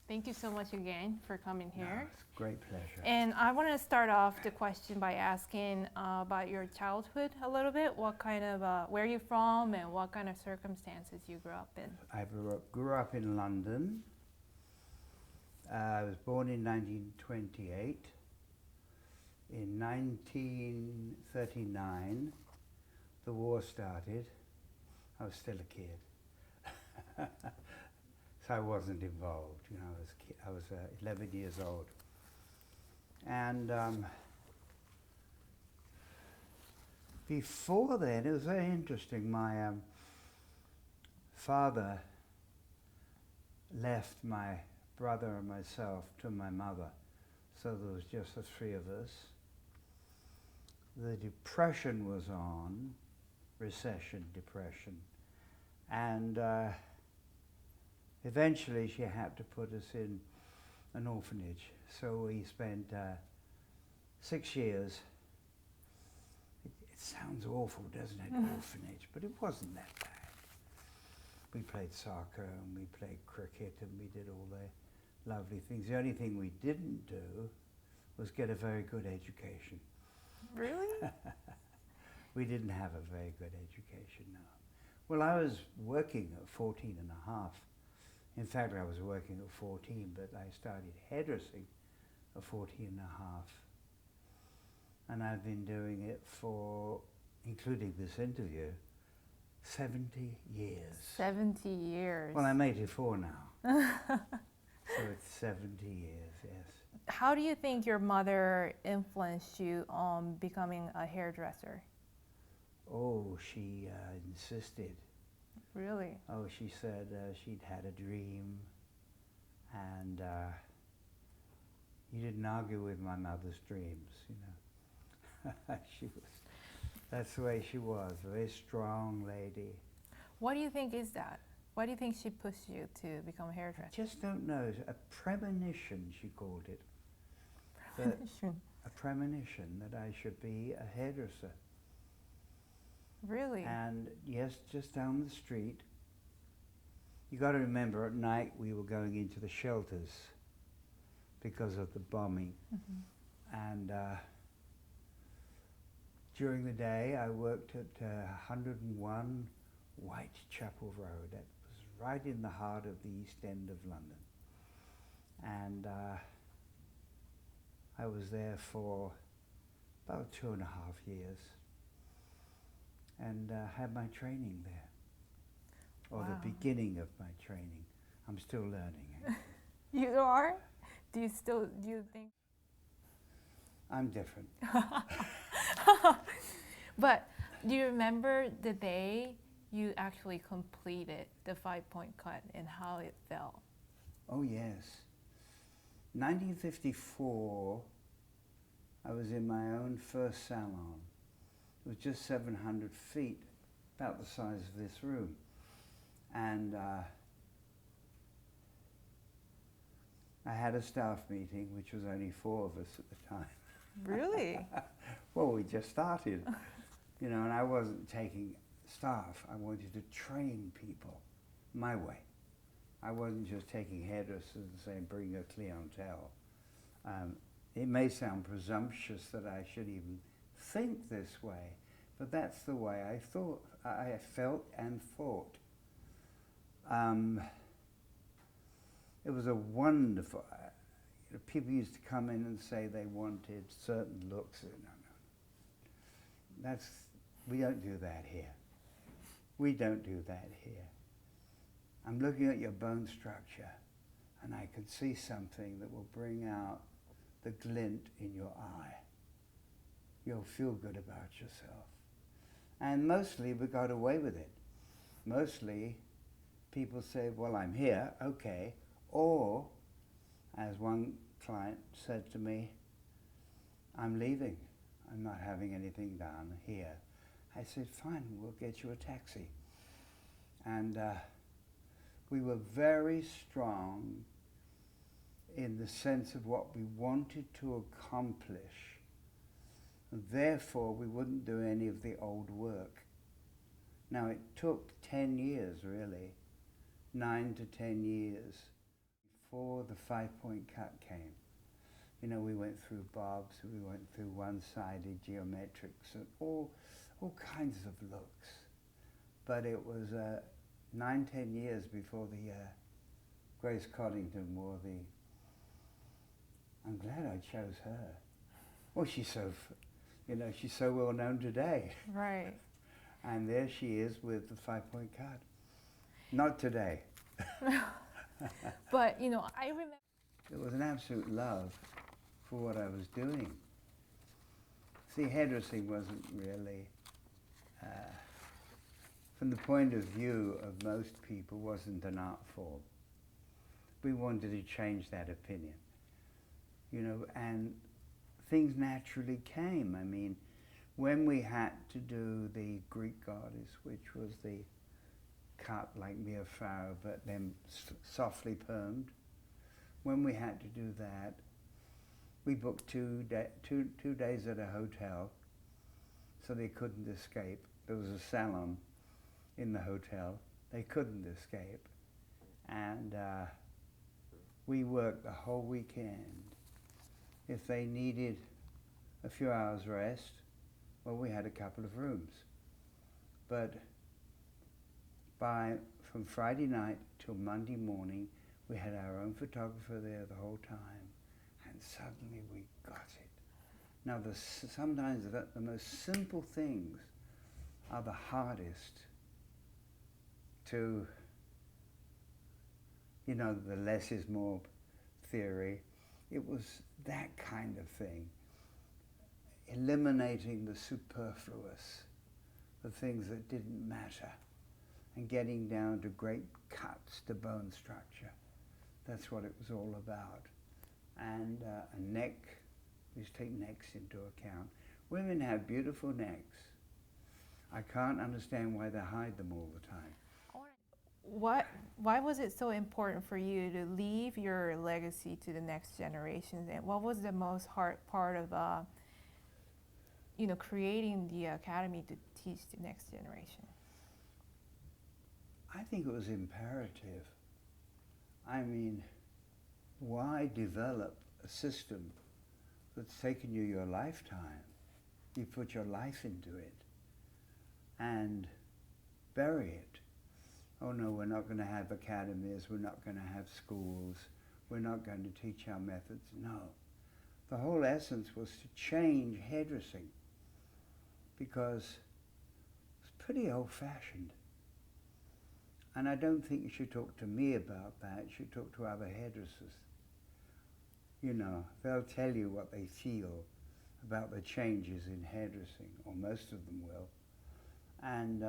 Thank you so much again for coming here. No, it's a great pleasure. And I want to start off the question by asking about your childhood a little bit. What kind of, where are you from and what kind of circumstances you grew up in? I grew up in London. I was born in 1928. In 1939, the war started. I was still a kid. So I wasn't involved, you know, I was 11 years old. And before then, it was very interesting. My father left my brother and myself to my mother. So there was just the three of us. The depression was on, recession, depression. And eventually she had to put us in an orphanage. So we spent 6 years. It sounds awful, doesn't it, orphanage? But it wasn't that bad. We played soccer and we played cricket and we did all the lovely things. The only thing we didn't do was get a very good education. Really? We didn't have a very good education, no. Well, I was working at 14 and a half. In fact, I was working at 14, but I started hairdressing at 14 and a half. And I've been doing it for, including this interview, 70 years. 70 years. Well, I'm 84 now. So it's 70 years, yes. How do you think your mother influenced you on becoming a hairdresser? Oh, she insisted. Really? Oh, she said she'd had a dream, and you didn't argue with my mother's dreams, you know. That's the way she was, a very strong lady. What do you think is that? Why do you think she pushed you to become a hairdresser? I just don't know. A premonition, she called it. Premonition. A premonition that I should be a hairdresser. Really? And yes, just down the street. You got to remember, at night we were going into the shelters because of the bombing. And during the day I worked at 101 Whitechapel Road. That was right in the heart of the East End of London. And I was there for about 2.5 years. And had my training there, or wow. The beginning of my training. I'm still learning. You are? Do you think? I'm different. But do you remember the day you actually completed the 5-point cut and how it felt? Oh yes. 1954, I was in my own first salon. It was just 700 feet, about the size of this room. And I had a staff meeting, which was only 4 of us at the time. Really? Well, we just started, you know, and I wasn't taking staff. I wanted to train people my way. I wasn't just taking hairdressers and saying, bring a clientele. It may sound presumptuous that I should even think this way, but that's the way I thought, I felt and thought. It was a wonderful, people used to come in and say they wanted certain looks. No. We don't do that here. We don't do that here. I'm looking at your bone structure and I can see something that will bring out the glint in your eye. You'll feel good about yourself. And mostly we got away with it. Mostly people say, well, I'm here, okay. Or, as one client said to me, I'm leaving. I'm not having anything done here. I said, fine, we'll get you a taxi. And we were very strong in the sense of what we wanted to accomplish. And therefore, we wouldn't do any of the old work. Now, it took 10 years, really, 9 to 10 years, before the 5-point cut came. You know, we went through bobs, we went through one-sided geometrics, and all kinds of looks. But it was 9-10 years before the Grace Coddington wore the. I'm glad I chose her. Well, she's so, she's so well known today. Right. And there she is with the 5-point cut. Not today. But, I remember. It was an absolute love for what I was doing. See, hairdressing wasn't really, from the point of view of most people, wasn't an art form. We wanted to change that opinion, and things naturally came. I mean, when we had to do the Greek goddess, which was the cut like Mia Farrow, but then softly permed, when we had to do that, we booked 2 days at a hotel, so they couldn't escape. There was a salon in the hotel. They couldn't escape. And we worked the whole weekend. If they needed a few hours rest, well, we had a couple of rooms. But from Friday night till Monday morning, we had our own photographer there the whole time, and suddenly we got it. Now, sometimes the most simple things are the hardest to, the less is more theory. It was that kind of thing, eliminating the superfluous, the things that didn't matter, and getting down to great cuts to bone structure. That's what it was all about. And a neck, we just take necks into account. Women have beautiful necks. I can't understand why they hide them all the time. Why was it so important for you to leave your legacy to the next generation? And what was the most hard part of, creating the academy to teach the next generation? I think it was imperative. I mean, why develop a system that's taken you your lifetime? You put your life into it and bury it. Oh no, we're not going to have academies, we're not going to have schools, we're not going to teach our methods. No. The whole essence was to change hairdressing because it's pretty old-fashioned. And I don't think you should talk to me about that. You should talk to other hairdressers. They'll tell you what they feel about the changes in hairdressing, or most of them will. And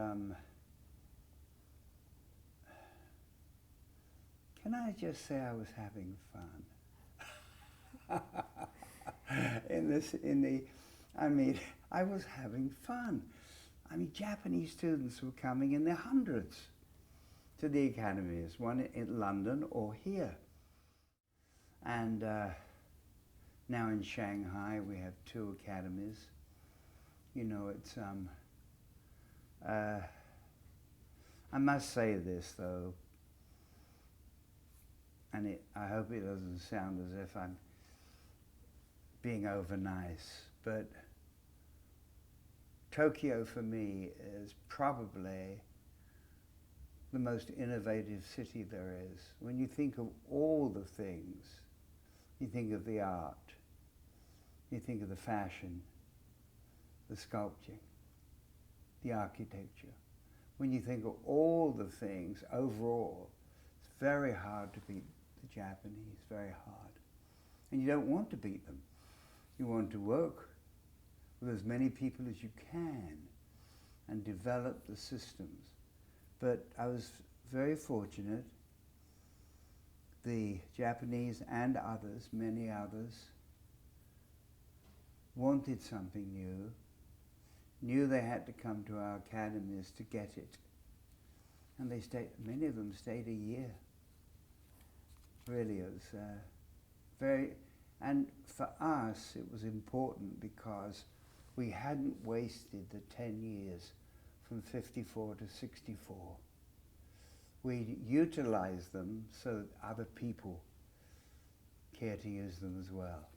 can I just say I was having fun? I was having fun. Japanese students were coming in their hundreds to the academies, one in London or here. And now in Shanghai we have 2 academies. It's, I must say this though, and I hope it doesn't sound as if I'm being over nice, but Tokyo for me is probably the most innovative city there is. When you think of all the things, you think of the art, you think of the fashion, the sculpting, the architecture. When you think of all the things overall, it's very hard to beat the Japanese, very hard. And you don't want to beat them. You want to work with as many people as you can and develop the systems. But I was very fortunate. The Japanese and others, many others, wanted something new, knew they had to come to our academies to get it. And they stayed, many of them stayed a year. Really, it was very, and for us it was important because we hadn't wasted the 10 years from 54 to 64. We utilized them so that other people care to use them as well.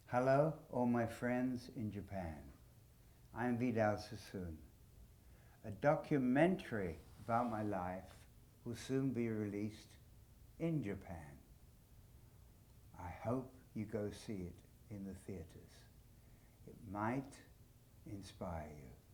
Hello, all my friends in Japan. I'm Vidal Sassoon. A documentary about my life will soon be released in Japan. I hope you go see it in the theaters. It might inspire you.